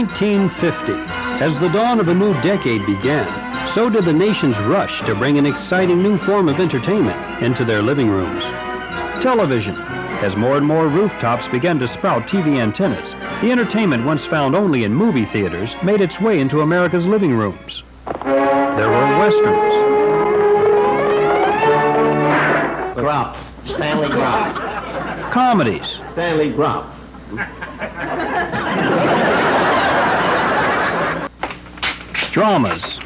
1950. As the dawn of a new decade began, so did the nation's rush to bring an exciting new form of entertainment into their living rooms. Television. As more and more rooftops began to sprout TV antennas, the entertainment once found only in movie theaters made its way into America's living rooms. There were westerns. Grump. Stanley Grump. Comedies. Stanley Grump. Dramas.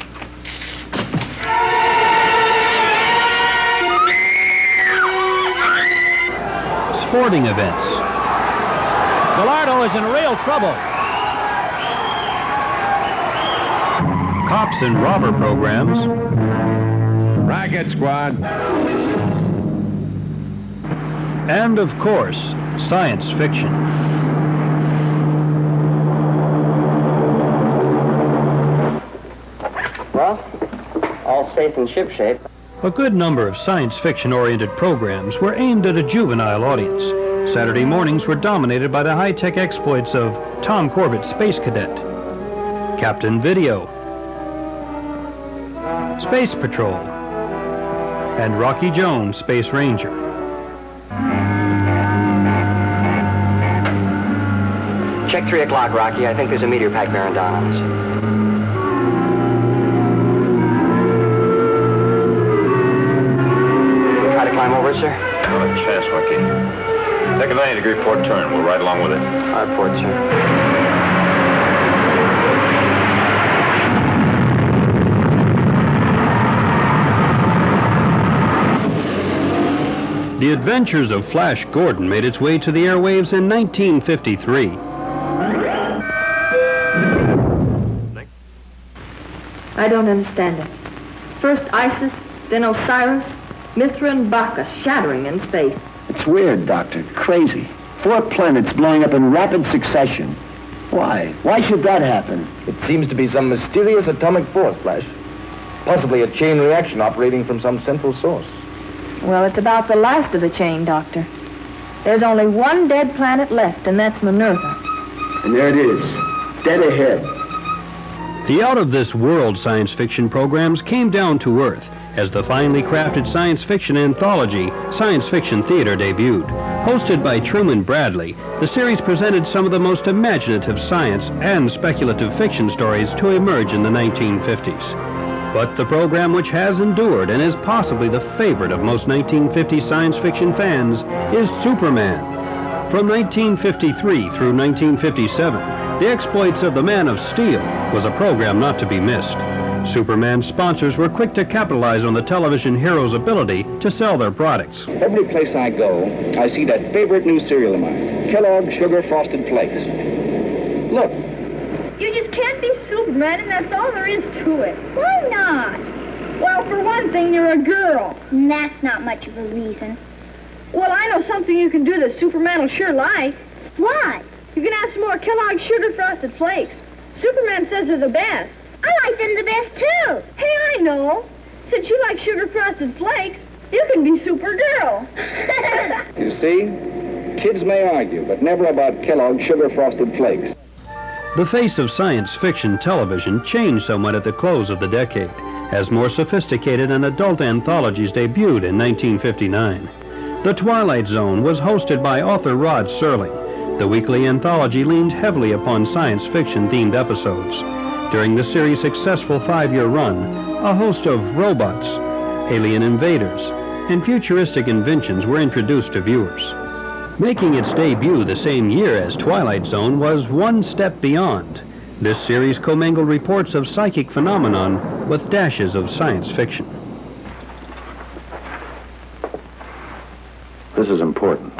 Sporting events. Gallardo is in real trouble. Cops and robber programs. Racket Squad. And, of course, science fiction. Well, all safe and shipshape. A good number of science fiction-oriented programs were aimed at a juvenile audience. Saturday mornings were dominated by the high-tech exploits of Tom Corbett, Space Cadet, Captain Video, Space Patrol, and Rocky Jones, Space Ranger. Check 3 o'clock, Rocky. I think there's a meteor pack bearing down on us. Climb over, sir? Not a chance, Rocky. Take a 90-degree port turn. We'll ride along with it. All right, port, sir. The Adventures of Flash Gordon made its way to the airwaves in 1953. I don't understand it. First Isis, then Osiris, Mithra and Bacchus shattering in space. It's weird, Doctor. Crazy. 4 planets blowing up in rapid succession. Why? Why should that happen? It seems to be some mysterious atomic force, Flash. Possibly a chain reaction operating from some central source. Well, it's about the last of the chain, Doctor. There's only one dead planet left, and that's Minerva. And there it is, dead ahead. The out-of-this-world science fiction programs came down to Earth as the finely crafted science fiction anthology, Science Fiction Theater, debuted. Hosted by Truman Bradley, the series presented some of the most imaginative science and speculative fiction stories to emerge in the 1950s. But the program which has endured and is possibly the favorite of most 1950 science fiction fans is Superman. From 1953 through 1957, the exploits of the Man of Steel was a program not to be missed. Superman sponsors were quick to capitalize on the television hero's ability to sell their products. Every place I go, I see that favorite new cereal of mine, Kellogg's Sugar Frosted Flakes. Look. You just can't be Superman, and that's all there is to it. Why not? Well, for one thing, you're a girl. And that's not much of a reason. Well, I know something you can do that Superman will sure like. What? You can have some more Kellogg's Sugar Frosted Flakes. Superman says they're the best. I like them the best, too. Hey, I know. Since you like Sugar Frosted Flakes, you can be Supergirl. You see, kids may argue, but never about Kellogg's Sugar Frosted Flakes. The face of science fiction television changed somewhat at the close of the decade, as more sophisticated and adult anthologies debuted in 1959. The Twilight Zone was hosted by author Rod Serling. The weekly anthology leaned heavily upon science fiction-themed episodes. During the series' successful 5-year run, a host of robots, alien invaders, and futuristic inventions were introduced to viewers. Making its debut the same year as Twilight Zone was One Step Beyond. This series commingled reports of psychic phenomenon with dashes of science fiction. This is important.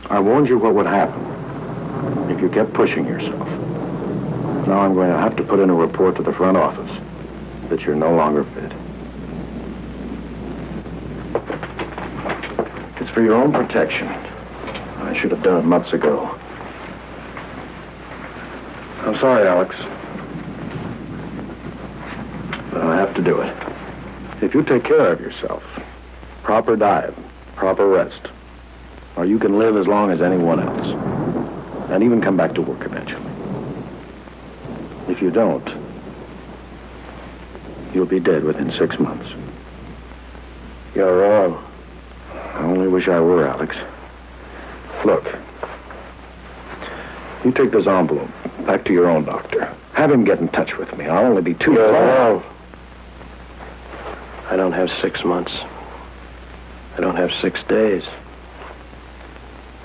I warned you what would happen if you kept pushing yourself. Now I'm going to have to put in a report to the front office that you're no longer fit. It's for your own protection. I should have done it months ago. I'm sorry, Alex. But I have to do it. If you take care of yourself, proper diet, proper rest, or you can live as long as anyone else, and even come back to work eventually. If you don't, you'll be dead within 6 months. You're wrong. I only wish I were, Alex. Look, you take this envelope back to your own doctor. Have him get in touch with me. I'll only be too You're glad. wrong. I don't have 6 months. I don't have 6 days.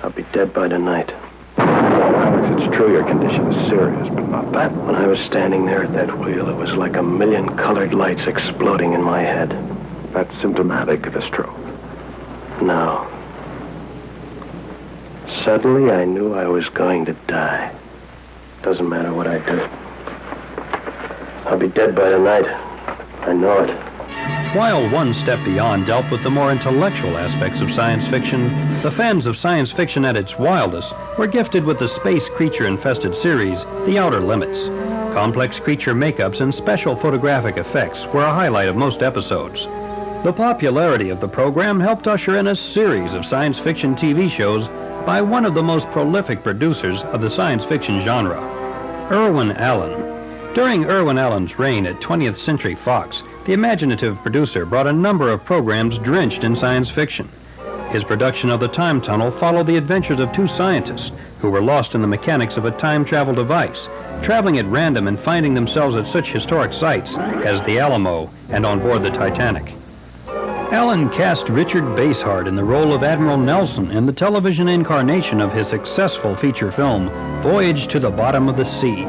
I'll be dead by tonight. Alex, it's true your condition is serious, but not that. When I was standing there at that wheel, it was like a million colored lights exploding in my head. That's symptomatic of a stroke. No. Suddenly, I knew I was going to die. Doesn't matter what I do. I'll be dead by tonight. I know it. While One Step Beyond dealt with the more intellectual aspects of science fiction, the fans of science fiction at its wildest were gifted with the space creature-infested series, The Outer Limits. Complex creature makeups and special photographic effects were a highlight of most episodes. The popularity of the program helped usher in a series of science fiction TV shows by one of the most prolific producers of the science fiction genre, Irwin Allen. During Irwin Allen's reign at 20th Century Fox, the imaginative producer brought a number of programs drenched in science fiction. His production of The Time Tunnel followed the adventures of two scientists who were lost in the mechanics of a time travel device, traveling at random and finding themselves at such historic sites as the Alamo and on board the Titanic. Allen cast Richard Basehart in the role of Admiral Nelson in the television incarnation of his successful feature film, Voyage to the Bottom of the Sea.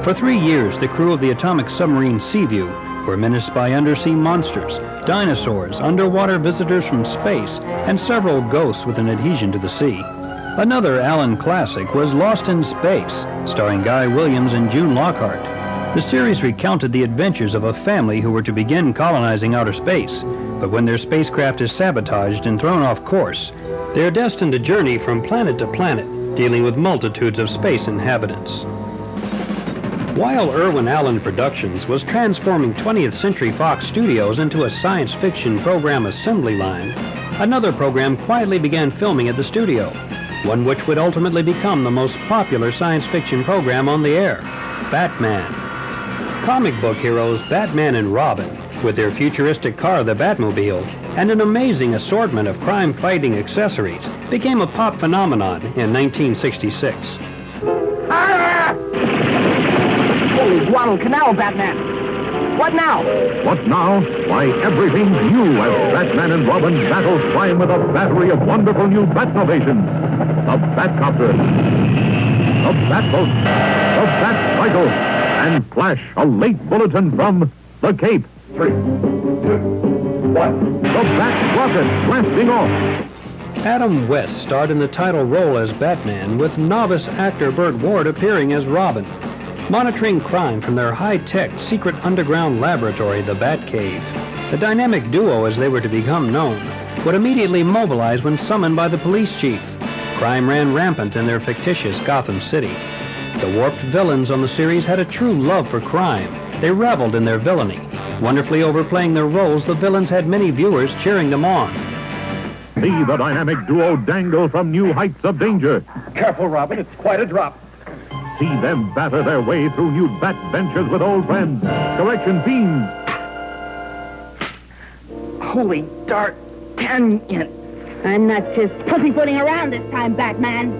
For 3 years, the crew of the atomic submarine Seaview were menaced by undersea monsters, dinosaurs, underwater visitors from space, and several ghosts with an adhesion to the sea. Another Allen classic was Lost in Space, starring Guy Williams and June Lockhart. The series recounted the adventures of a family who were to begin colonizing outer space, but when their spacecraft is sabotaged and thrown off course, they are destined to journey from planet to planet, dealing with multitudes of space inhabitants. While Irwin Allen Productions was transforming 20th Century Fox Studios into a science fiction program assembly line, another program quietly began filming at the studio, one which would ultimately become the most popular science fiction program on the air, Batman. Comic book heroes Batman and Robin, with their futuristic car, the Batmobile, and an amazing assortment of crime-fighting accessories, became a pop phenomenon in 1966. Holy Guadalcanal, Batman! What now? What now? Why, everything new as Batman and Robin battle crime with a battery of wonderful new Batnovations. The Batcopter, the Batboat, the Batcycle, and Flash, a late bulletin from the Cape. 3, 2, 1. The Bat Rocket blasting off. Adam West starred in the title role as Batman, with novice actor Burt Ward appearing as Robin. Monitoring crime from their high-tech, secret underground laboratory, the Batcave, the dynamic duo, as they were to become known, would immediately mobilize when summoned by the police chief. Crime ran rampant in their fictitious Gotham City. The warped villains on the series had a true love for crime. They reveled in their villainy. Wonderfully overplaying their roles, the villains had many viewers cheering them on. See the dynamic duo dangle from new heights of danger. Careful, Robin. It's quite a drop. See them batter their way through new bat ventures with old friends. Correction fiends. Holy dart, Tanya. I'm not just pussyfooting around this time, Batman.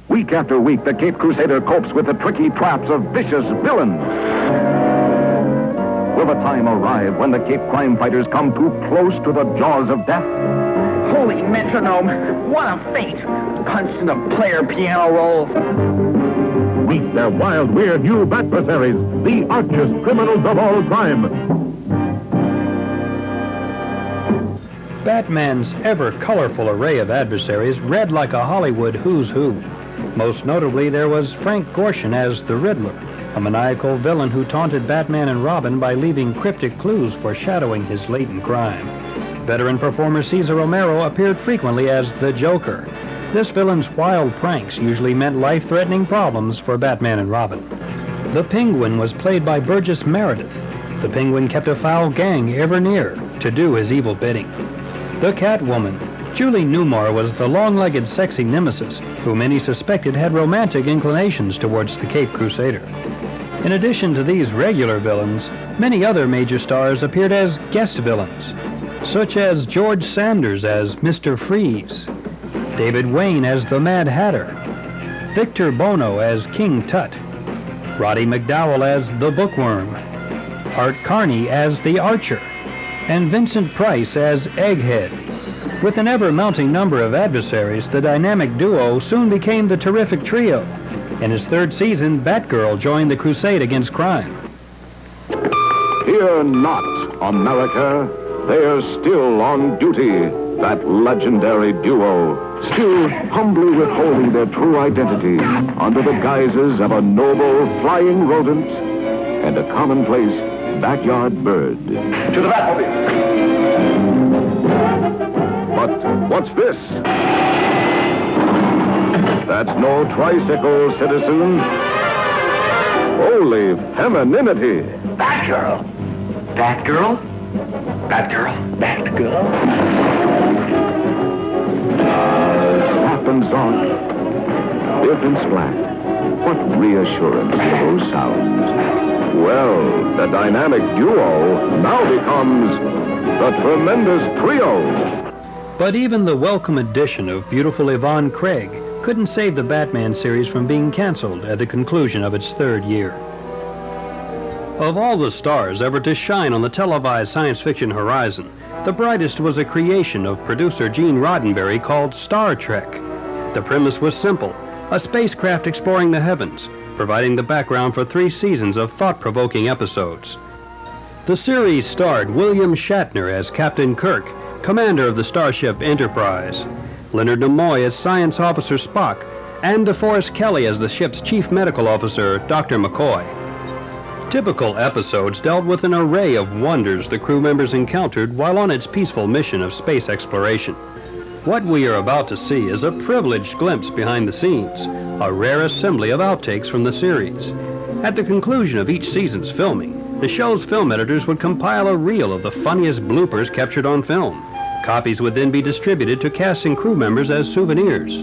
Week after week, the Cape Crusader copes with the tricky traps of vicious villains. Will the time arrive when the Cape crime fighters come too close to the jaws of death? Holy metronome. What a feat. Punch in the player piano roll. Meet their wild, weird new adversaries, the archest criminals of all time. Batman's ever-colorful array of adversaries read like a Hollywood who's who. Most notably, there was Frank Gorshin as the Riddler, a maniacal villain who taunted Batman and Robin by leaving cryptic clues foreshadowing his latent crime. Veteran performer Cesar Romero appeared frequently as the Joker. This villain's wild pranks usually meant life-threatening problems for Batman and Robin. The Penguin was played by Burgess Meredith. The Penguin kept a foul gang ever near to do his evil bidding. The Catwoman, Julie Newmar was the long-legged sexy nemesis who many suspected had romantic inclinations towards the Cape Crusader. In addition to these regular villains, many other major stars appeared as guest villains, such as George Sanders as Mr. Freeze, David Wayne as the Mad Hatter, Victor Bono as King Tut, Roddy McDowell as the Bookworm, Art Carney as the Archer, and Vincent Price as Egghead. With an ever-mounting number of adversaries, the dynamic duo soon became the terrific trio. In its third season, Batgirl joined the crusade against crime. Fear not, America. They are still on duty, that legendary duo, still humbly withholding their true identity under the guises of a noble flying rodent and a commonplace backyard bird. To the Batmobile! But what's this? That's no tricycle, citizen. Holy femininity. Batgirl! Batgirl? Batgirl? Batgirl? Zap and zonk. Biff and splat. What reassurance in those sounds. Well, the dynamic duo now becomes the tremendous trio. But even the welcome addition of beautiful Yvonne Craig couldn't save the Batman series from being canceled at the conclusion of its third year. Of all the stars ever to shine on the televised science fiction horizon, the brightest was a creation of producer Gene Roddenberry called Star Trek. The premise was simple: a spacecraft exploring the heavens, providing the background for 3 seasons of thought-provoking episodes. The series starred William Shatner as Captain Kirk, commander of the starship Enterprise, Leonard Nimoy as Science Officer Spock, and DeForest Kelley as the ship's Chief Medical Officer, Dr. McCoy. Typical episodes dealt with an array of wonders the crew members encountered while on its peaceful mission of space exploration. What we are about to see is a privileged glimpse behind the scenes, a rare assembly of outtakes from the series. At the conclusion of each season's filming, the show's film editors would compile a reel of the funniest bloopers captured on film. Copies would then be distributed to cast and crew members as souvenirs.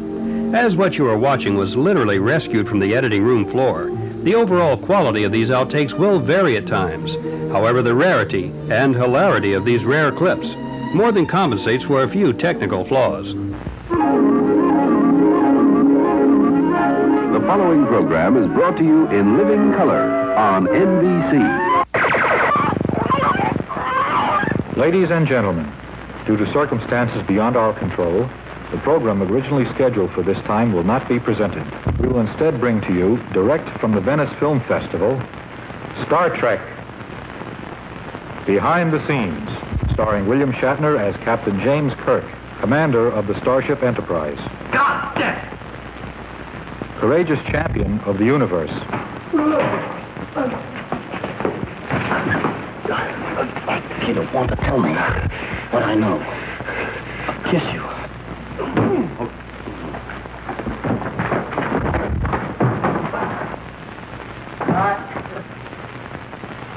As what you are watching was literally rescued from the editing room floor, the overall quality of these outtakes will vary at times. However, the rarity and hilarity of these rare clips more than compensates for a few technical flaws. The following program is brought to you in living color on NBC. Ladies and gentlemen, due to circumstances beyond our control, the program originally scheduled for this time will not be presented. We will instead bring to you, direct from the Venice Film Festival, Star Trek, Behind the Scenes, starring William Shatner as Captain James Kirk, commander of the Starship Enterprise. God damn! Courageous champion of the universe. You don't want to tell me what I know. I'll kiss you.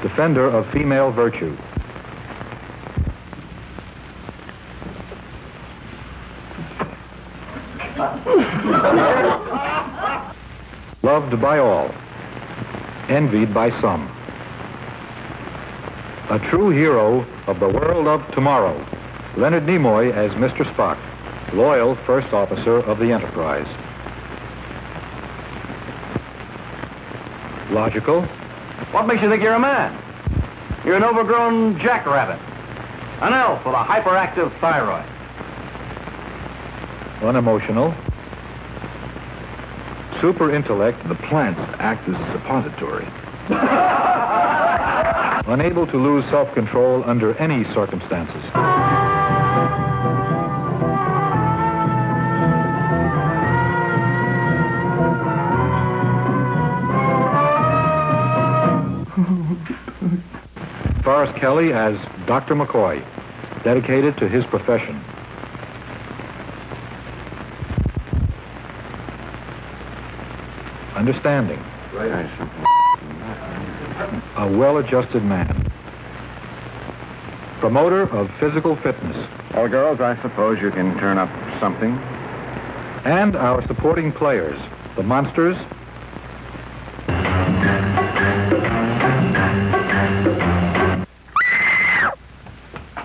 Defender of female virtue. Loved by all, envied by some. A true hero of the world of tomorrow, Leonard Nimoy as Mr. Spock, loyal first officer of the Enterprise. Logical. What makes you think you're a man? You're an overgrown jackrabbit. An elf with a hyperactive thyroid. Unemotional. Super intellect. The plants act as a suppository. Unable to lose self-control under any circumstances. Forrest Kelly as Dr. McCoy, dedicated to his profession. Understanding. A well-adjusted man. promoter of physical fitness. Well, girls, I suppose you can turn up something. And our supporting players, the Monsters,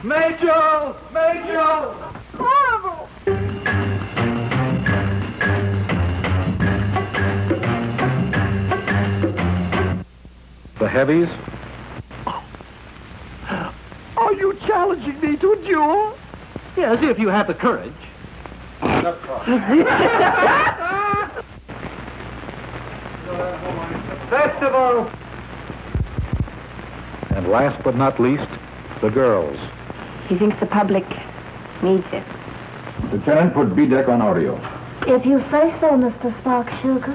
Major! Major! Horrible! the Heavies, Are you challenging me to a duel? Yes, if you have the courage. Festival! and last but not least, the girls. He thinks the public needs it. Lieutenant, put B-deck on audio. If you say so, Mr. Spark Sugar.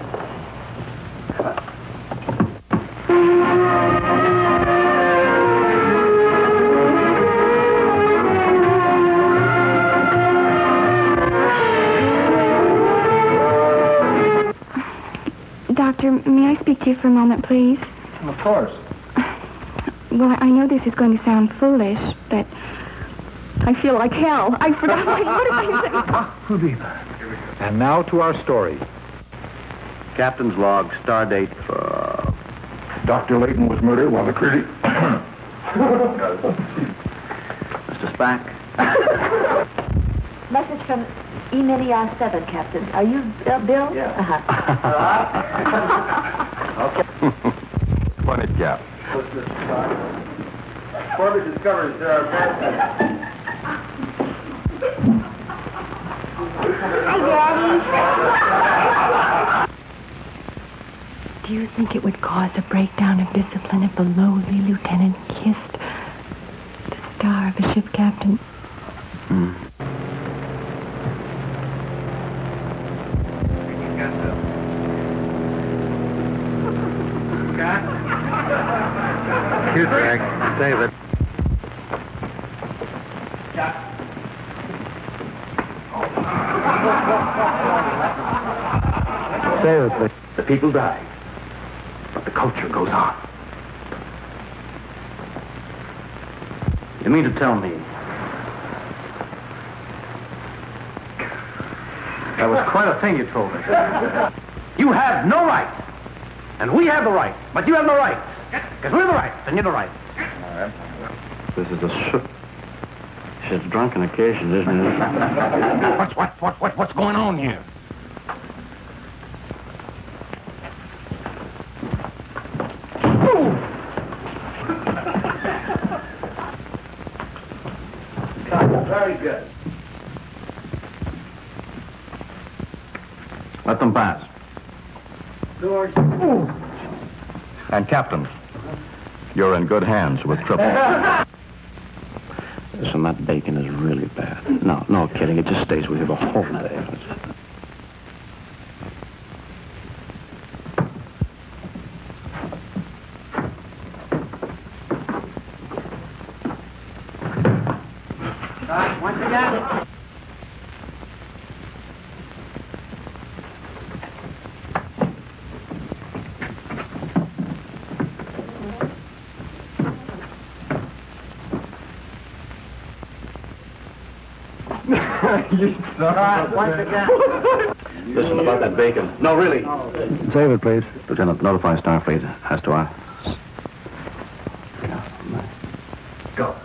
Doctor, may I speak to you for a moment, please? Of course. Well, I know this is going to sound foolish, but I feel like hell. I forgot what did I say? And now to our story. Captain's log, star date for... Dr. Layton was murdered while the critic... Mr. Spack. Message from Emilia 7, Captain. Are you Bill? Yeah. Funny cap. Further discoveries, there are Hi, Daddy. Do you think it would cause a breakdown of discipline if the lowly lieutenant kissed the star of a ship captain? Excuse me, David. David, the people die, but the culture goes on. You mean to tell me that was quite a thing you told me? You have no right, and we have the right, but you have no right. Because we're the right, and you're the right. All right. This is a shit's drunken occasion, isn't it? What's going on here? Very good. Let them pass. George. And Captain, you're in good hands with Triple. Listen, that bacon is really bad. No kidding. It just stays with you the whole day. Once again. Once again. Listen, about that bacon. No, really. Save it, please. Lieutenant, notify Starfleet as to our... Go.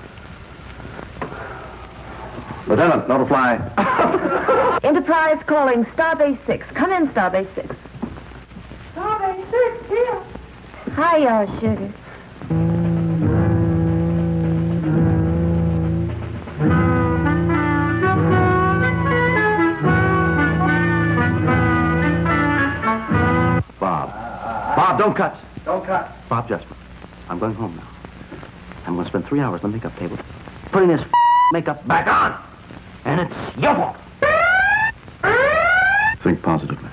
Lieutenant, notify... Enterprise calling Starbase 6. Come in, Starbase 6. Starbase 6, here. Hiya, Sugar. Bob, don't cut. Don't cut. Bob Justman, I'm going home now. I'm going to spend 3 hours on the makeup table putting this makeup back on. And it's your fault. Think positively.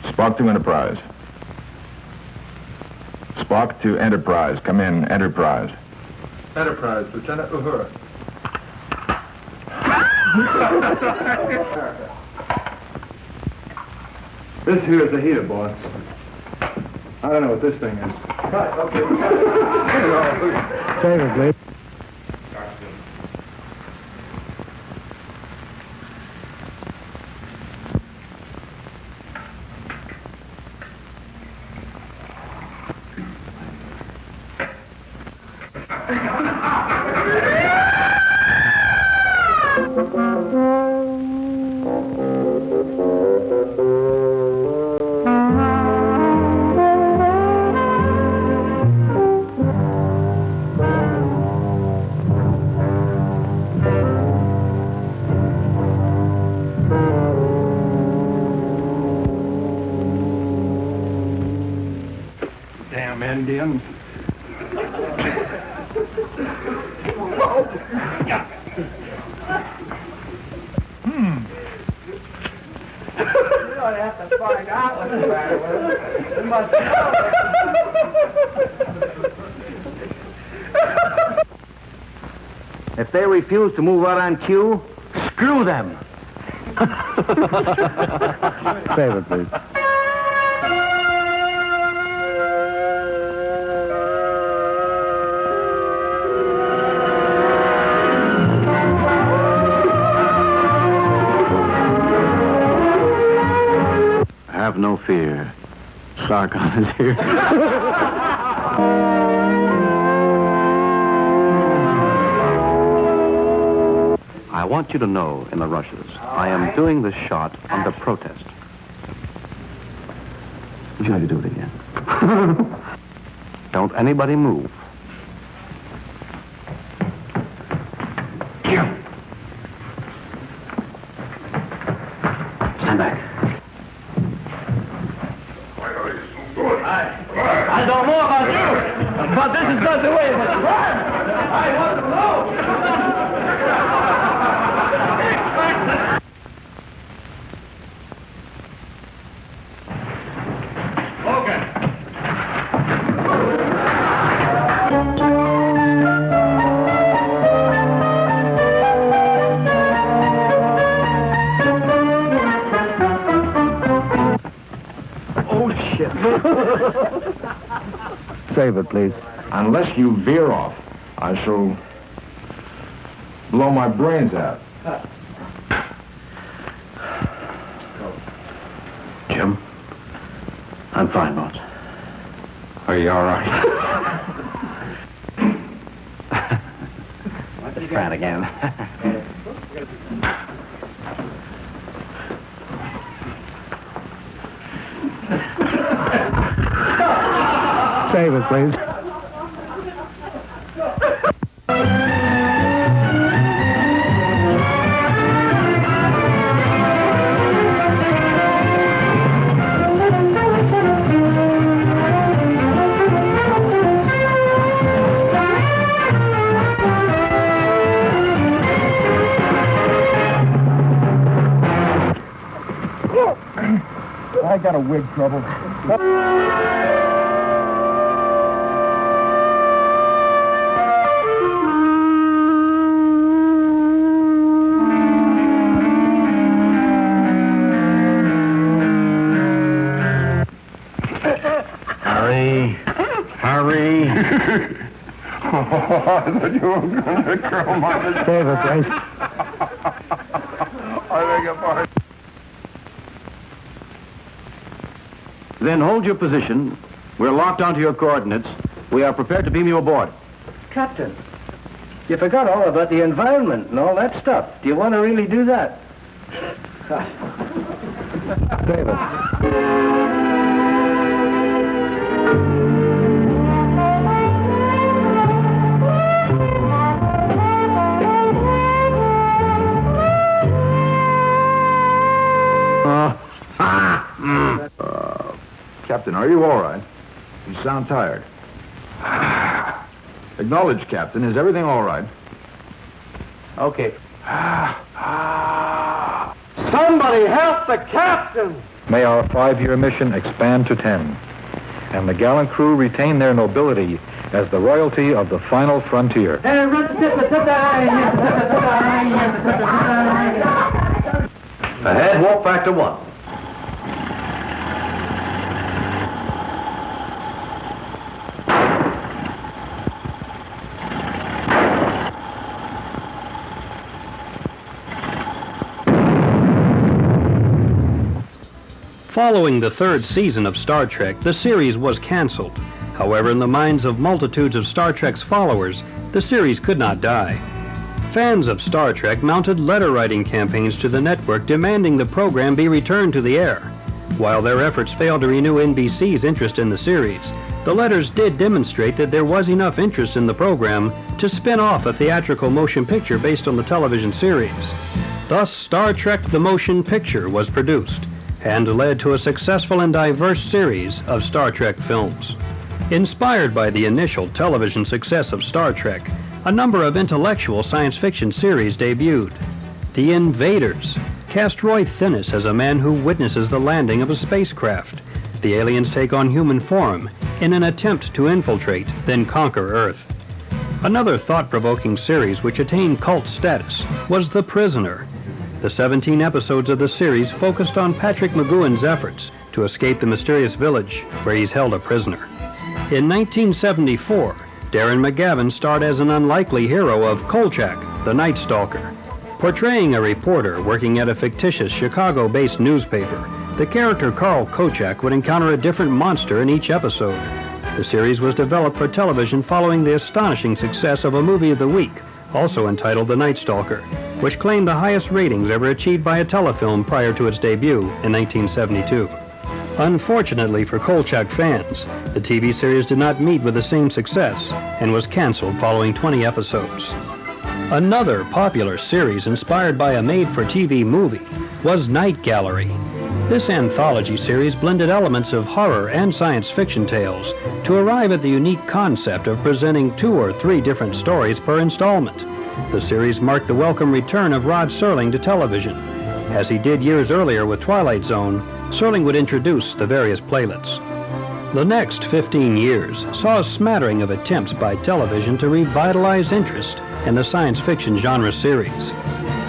Spock to Enterprise. Spock to Enterprise. Come in, Enterprise. Enterprise, Lieutenant Uhura. This here is a heater, boss. I don't know what this thing is. Okay. Save it, please. Damn Indians. You don't have to find out what's the matter with it. You must know. If they refuse to move out on cue, screw them. Save it, please. Have no fear. Sargon is here. I want you to know, in the rushes, I am doing this shot under protest. Would you like to do it again? Don't anybody move. Stand back. I don't know about you, but this is not the way it was run. I want to know. Save it, please. Unless you veer off, I shall blow my brains out. Jim? I'm fine, boss. Are you all right? What's the friend again? Save it, please. I got a wig trouble. Hurry. I thought you were going to curl my... Save it, please. I beg your pardon. Then hold your position. We're locked onto your coordinates. We are prepared to beam you aboard. Captain, you forgot all about the environment and all that stuff. Do you want to really do that? Save it. Captain, are you all right? You sound tired. Acknowledge, Captain. Is everything all right? Okay. Somebody help the captain! May our 5-year mission expand to 10, and the gallant crew retain their nobility as the royalty of the final frontier. Ahead, warp factor 1. Following the third season of Star Trek, the series was canceled. However, in the minds of multitudes of Star Trek's followers, the series could not die. Fans of Star Trek mounted letter-writing campaigns to the network demanding the program be returned to the air. While their efforts failed to renew NBC's interest in the series, the letters did demonstrate that there was enough interest in the program to spin off a theatrical motion picture based on the television series. Thus, Star Trek the Motion Picture was produced and led to a successful and diverse series of Star Trek films. Inspired by the initial television success of Star Trek, a number of intellectual science fiction series debuted. The Invaders cast Roy Thinnis as a man who witnesses the landing of a spacecraft. The aliens take on human form in an attempt to infiltrate, then conquer Earth. Another thought-provoking series which attained cult status was The Prisoner. The 17 episodes of the series focused on Patrick McGowan's efforts to escape the mysterious village where he's held a prisoner. In 1974, Darren McGavin starred as an unlikely hero of Kolchak, the Night Stalker. Portraying a reporter working at a fictitious Chicago-based newspaper, the character Carl Kolchak would encounter a different monster in each episode. The series was developed for television following the astonishing success of a movie of the week, also entitled The Night Stalker, which claimed the highest ratings ever achieved by a telefilm prior to its debut in 1972. Unfortunately for Kolchak fans, the TV series did not meet with the same success and was canceled following 20 episodes. Another popular series inspired by a made-for-TV movie was Night Gallery. This anthology series blended elements of horror and science fiction tales to arrive at the unique concept of presenting 2 or 3 different stories per installment. The series marked the welcome return of Rod Serling to television. As he did years earlier with Twilight Zone, Serling would introduce the various playlets. The next 15 years saw a smattering of attempts by television to revitalize interest in the science fiction genre series.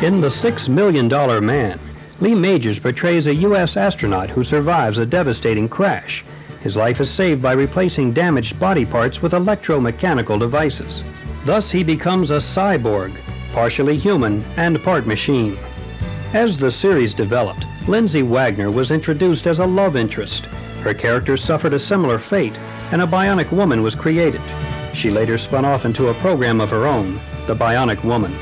In The $6 Million Man, Lee Majors portrays a U.S. astronaut who survives a devastating crash. His life is saved by replacing damaged body parts with electromechanical devices. Thus, he becomes a cyborg, partially human and part machine. As the series developed, Lindsay Wagner was introduced as a love interest. Her character suffered a similar fate, and a bionic woman was created. She later spun off into a program of her own, The Bionic Woman.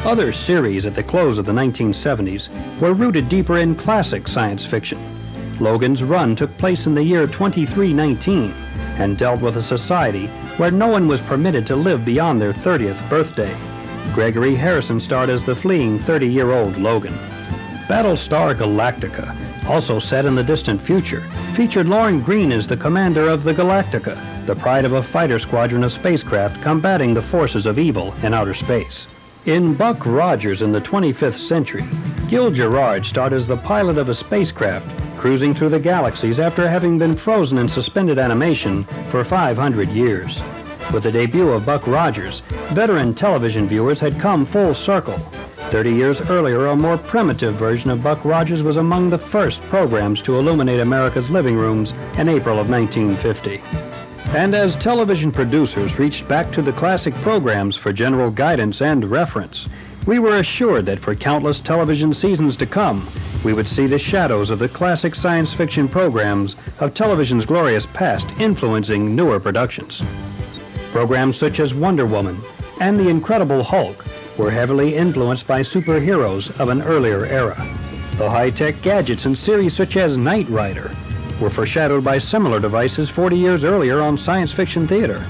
Other series at the close of the 1970s were rooted deeper in classic science fiction. Logan's Run took place in the year 2319 and dealt with a society where no one was permitted to live beyond their 30th birthday. Gregory Harrison starred as the fleeing 30-year-old Logan. Battlestar Galactica, also set in the distant future, featured Lauren Green as the commander of the Galactica, the pride of a fighter squadron of spacecraft combating the forces of evil in outer space. In Buck Rogers in the 25th Century, Gil Gerard starred as the pilot of a spacecraft cruising through the galaxies after having been frozen in suspended animation for 500 years. With the debut of Buck Rogers, veteran television viewers had come full circle. 30 years earlier, a more primitive version of Buck Rogers was among the first programs to illuminate America's living rooms in April of 1950. And as television producers reached back to the classic programs for general guidance and reference, we were assured that for countless television seasons to come, we would see the shadows of the classic science fiction programs of television's glorious past influencing newer productions. Programs such as Wonder Woman and The Incredible Hulk were heavily influenced by superheroes of an earlier era. The high-tech gadgets in series such as Knight Rider were foreshadowed by similar devices 40 years earlier on science fiction theater.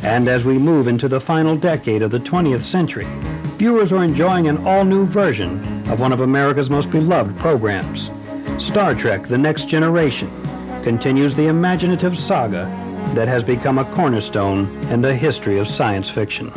And as we move into the final decade of the 20th century, viewers are enjoying an all-new version of one of America's most beloved programs. Star Trek: The Next Generation continues the imaginative saga that has become a cornerstone in the history of science fiction.